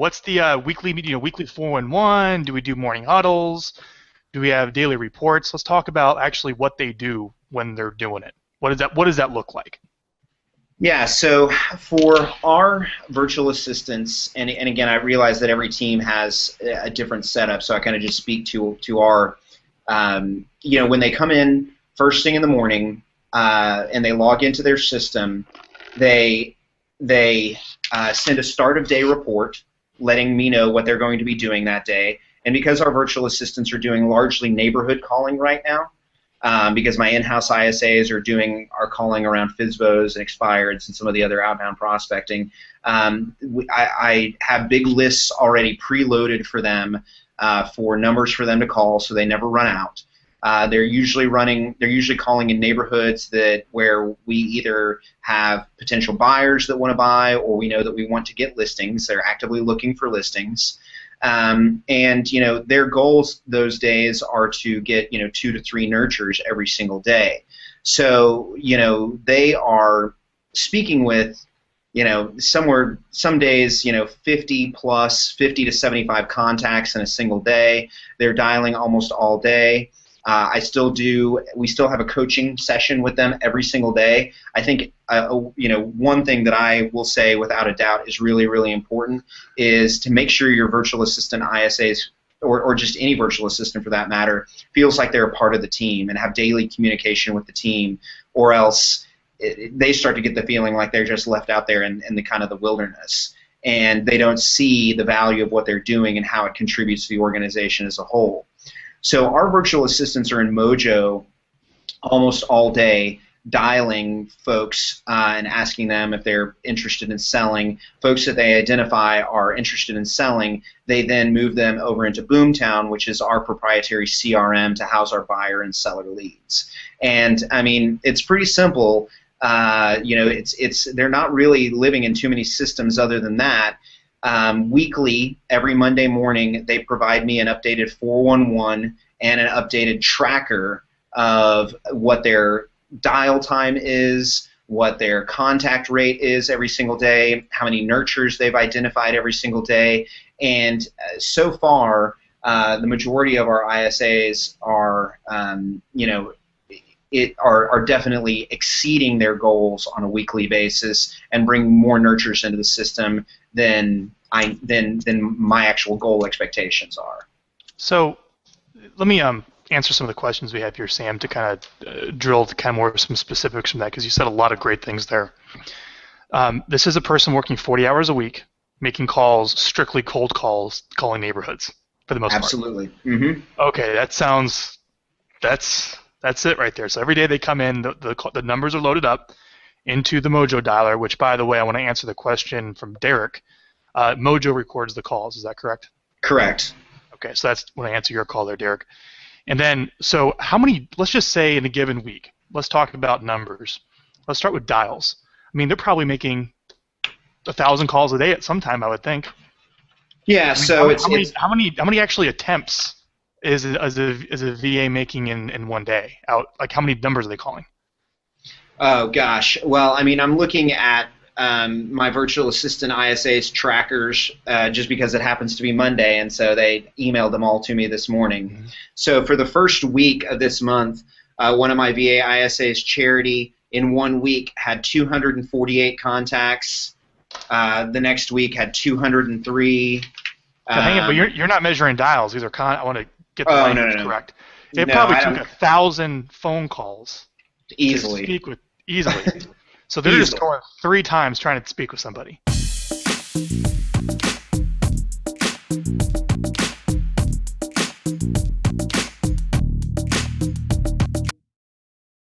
What's the weekly 411? Do we do morning huddles? Do we have daily reports? Let's talk about actually what they do when they're doing it. What does that look like? Yeah, so for our virtual assistants, and again, I realize that every team has a different setup, so I kind of just speak to our, when they come in first thing in the morning and they log into their system, they send a start of day report letting me know what they're going to be doing that day. And because our virtual assistants are doing largely neighborhood calling right now, because my in-house ISAs are calling around FSBOs and expireds and some of the other outbound prospecting. I have big lists already preloaded for them for numbers for them to call, so they never run out. They're usually calling in neighborhoods where we either have potential buyers that want to buy, or we know that we want to get listings. They're actively looking for listings. And their goals those days are to get 2 to 3 nurtures every single day. So they are speaking with some days 50 to 75 contacts in a single day. They're dialing almost all day. We still have a coaching session with them every single day. I think one thing that I will say without a doubt is really, really important is to make sure your virtual assistant ISAs, or just any virtual assistant for that matter, feels like they're a part of the team and have daily communication with the team, or else they start to get the feeling like they're just left out there in the kind of the wilderness, and they don't see the value of what they're doing and how it contributes to the organization as a whole. So our virtual assistants are in Mojo almost all day, dialing folks and asking them if they're interested in selling. Folks that they identify are interested in selling, they then move them over into Boomtown, which is our proprietary CRM to house our buyer and seller leads. And I mean, it's pretty simple. They're not really living in too many systems other than that. Weekly, every Monday morning, they provide me an updated 411 and an updated tracker of what their dial time is, what their contact rate is every single day, how many nurtures they've identified every single day, and so far, the majority of our ISAs are definitely exceeding their goals on a weekly basis and bring more nurtures into the system than my actual goal expectations are. So let me answer some of the questions we have here, Sam, to kind of drill to kind of more some specifics from that, because you said a lot of great things there. This is a person working 40 hours a week, making calls, strictly cold calls, calling neighborhoods for the most part. Absolutely. Mm-hmm. Okay, that's it right there. So every day they come in, the numbers are loaded up into the Mojo dialer, which, by the way, I want to answer the question from Derek. Mojo records the calls. Is that correct? Correct. Okay, so that's when I answer your call there, Derek. And then, so how many, let's just say in a given week, let's talk about numbers. Let's start with dials. I mean, they're probably making 1,000 calls a day at some time, I would think. Yeah, how many actually attempts is a VA making in one day? Like, how many numbers are they calling? Oh, gosh. Well, I mean, I'm looking at my virtual assistant ISA's trackers just because it happens to be Monday, and so they emailed them all to me this morning. Mm-hmm. So for the first week of this month, one of my VA ISA's, Charity, in 1 week had 248 contacts. The next week had 203. Hang on, but you're not measuring dials. These are I want to get the language correct. It probably took 1,000 phone calls easily to speak with easily. So they're just going 3 times trying to speak with somebody.